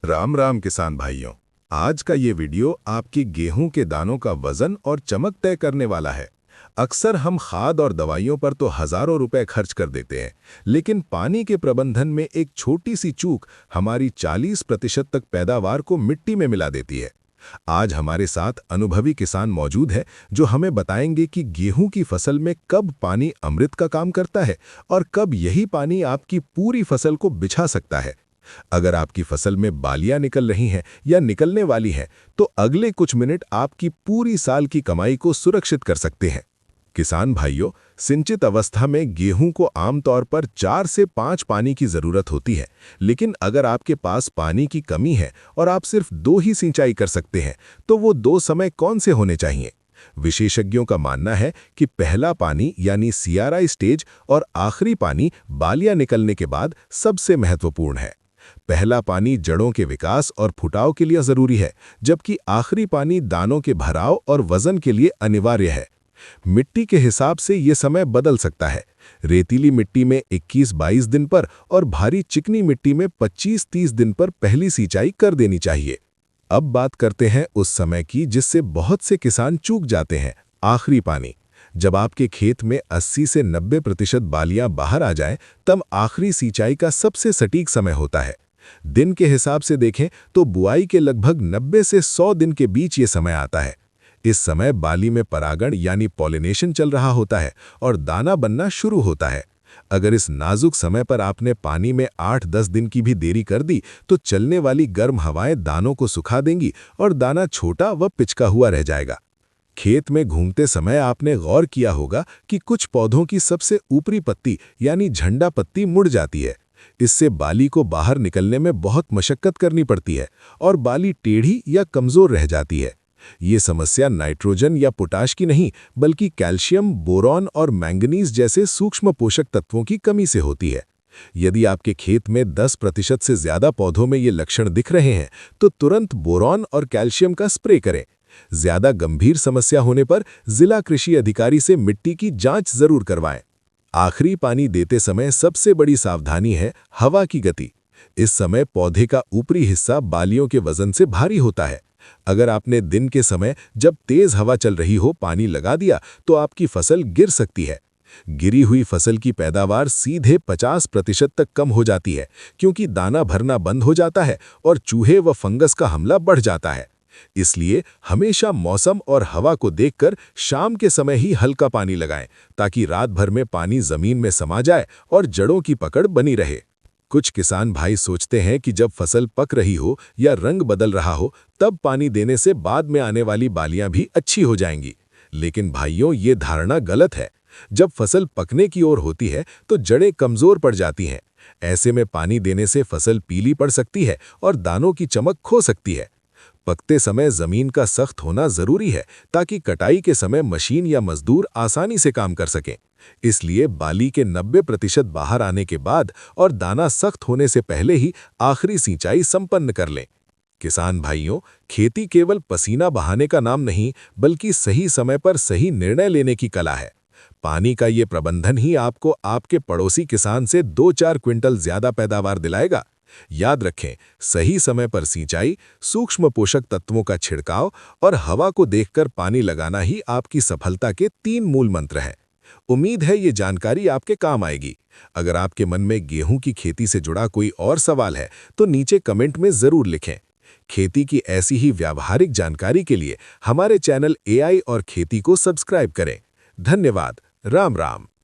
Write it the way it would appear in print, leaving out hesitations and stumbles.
राम राम किसान भाइयों। आज का ये वीडियो आपकी गेहूं के दानों का वजन और चमक तय करने वाला है। अक्सर हम खाद और दवाइयों पर तो हजारों रुपए खर्च कर देते हैं, लेकिन पानी के प्रबंधन में एक छोटी सी चूक हमारी 40% तक पैदावार को मिट्टी में मिला देती है। आज हमारे साथ अनुभवी किसान मौजूद है जो हमें बताएंगे कि गेहूं की फसल में कब पानी अमृत का काम करता है और कब यही पानी आपकी पूरी फसल को बिछा सकता है। अगर आपकी फसल में बालियां निकल रही हैं या निकलने वाली हैं, तो अगले कुछ मिनट आपकी पूरी साल की कमाई को सुरक्षित कर सकते हैं। किसान भाइयों, सिंचित अवस्था में गेहूं को आमतौर पर 4 से 5 पानी की जरूरत होती है, लेकिन अगर आपके पास पानी की कमी है और आप सिर्फ 2 ही सिंचाई कर सकते हैं, तो वो 2 समय कौन से होने चाहिए? विशेषज्ञों का मानना है कि पहला पानी यानी सीआरआई स्टेज और आखिरी पानी बालियां निकलने के बाद सबसे महत्वपूर्ण है। पहला पानी जड़ों के विकास और फुटाव के लिए जरूरी है, जबकि आखिरी पानी दानों के भराव और वजन के लिए अनिवार्य है। मिट्टी के हिसाब से ये समय बदल सकता है। रेतीली मिट्टी में 21-22 दिन पर और भारी चिकनी मिट्टी में 25-30 दिन पर पहली सिंचाई कर देनी चाहिए। अब बात करते हैं उस समय की जिससे बहुत से किसान चूक जाते हैं, आखिरी पानी। जब आपके खेत में 80 से 90% बालियां बाहर आ जाएं, तब आखिरी सिंचाई का सबसे सटीक समय होता है। दिन के हिसाब से देखें तो बुआई के लगभग 90 से 100 दिन के बीच ये समय आता है। इस समय बाली में परागण यानी पॉलिनेशन चल रहा होता है और दाना बनना शुरू होता है। अगर इस नाजुक समय पर आपने पानी में 8-10 दिन की भी देरी कर दी, तो चलने वाली गर्म हवाएं दानों को सुखा देंगी और दाना छोटा व पिचका हुआ रह जाएगा। खेत में घूमते समय आपने गौर किया होगा कि कुछ पौधों की सबसे ऊपरी पत्ती यानी झंडा पत्ती मुड़ जाती है। इससे बाली को बाहर निकलने में बहुत मशक्कत करनी पड़ती है और बाली टेढ़ी या कमजोर रह जाती है। ये समस्या नाइट्रोजन या पोटाश की नहीं, बल्कि कैल्शियम, बोरॉन और मैंगनीज जैसे सूक्ष्म पोषक तत्वों की कमी से होती है। यदि आपके खेत में 10% से ज्यादा पौधों में ये लक्षण दिख रहे हैं, तो तुरंत बोरॉन और कैल्शियम का स्प्रे करें। ज्यादा गंभीर समस्या होने पर जिला कृषि अधिकारी से मिट्टी की जांच जरूर करवाएं। आखिरी पानी देते समय सबसे बड़ी सावधानी है हवा की गति। इस समय पौधे का ऊपरी हिस्सा बालियों के वजन से भारी होता है। अगर आपने दिन के समय जब तेज हवा चल रही हो पानी लगा दिया, तो आपकी फसल गिर सकती है। गिरी हुई फसल की पैदावार सीधे 50% तक कम हो जाती है, क्योंकि दाना भरना बंद हो जाता है और चूहे व फंगस का हमला बढ़ जाता है। इसलिए हमेशा मौसम और हवा को देखकर शाम के समय ही हल्का पानी लगाएं, ताकि रात भर में पानी जमीन में समा जाए और जड़ों की पकड़ बनी रहे। कुछ किसान भाई सोचते हैं कि जब फसल पक रही हो या रंग बदल रहा हो, तब पानी देने से बाद में आने वाली बालियां भी अच्छी हो जाएंगी। लेकिन भाइयों, ये धारणा गलत है। जब फसल पकने की ओर होती है, तो जड़ें कमजोर पड़ जाती हैं। ऐसे में पानी देने से फसल पीली पड़ सकती है और दानों की चमक खो सकती है। पकते समय जमीन का सख्त होना जरूरी है, ताकि कटाई के समय मशीन या मजदूर आसानी से काम कर सकें। इसलिए बाली के 90% बाहर आने के बाद और दाना सख्त होने से पहले ही आखिरी सिंचाई संपन्न कर लें। किसान भाइयों, खेती केवल पसीना बहाने का नाम नहीं, बल्कि सही समय पर सही निर्णय लेने की कला है। पानी का ये प्रबंधन ही आपको आपके पड़ोसी किसान से 2-4 क्विंटल ज्यादा पैदावार दिलाएगा। याद रखें, सही समय पर सिंचाई, सूक्ष्म पोषक तत्वों का छिड़काव और हवा को देखकर पानी लगाना ही आपकी सफलता के 3 मूल मंत्र हैं। उम्मीद है ये जानकारी आपके काम आएगी। अगर आपके मन में गेहूं की खेती से जुड़ा कोई और सवाल है, तो नीचे कमेंट में जरूर लिखें। खेती की ऐसी ही व्यावहारिक जानकारी के लिए हमारे चैनल एआई और खेती को सब्सक्राइब करें। धन्यवाद। राम राम।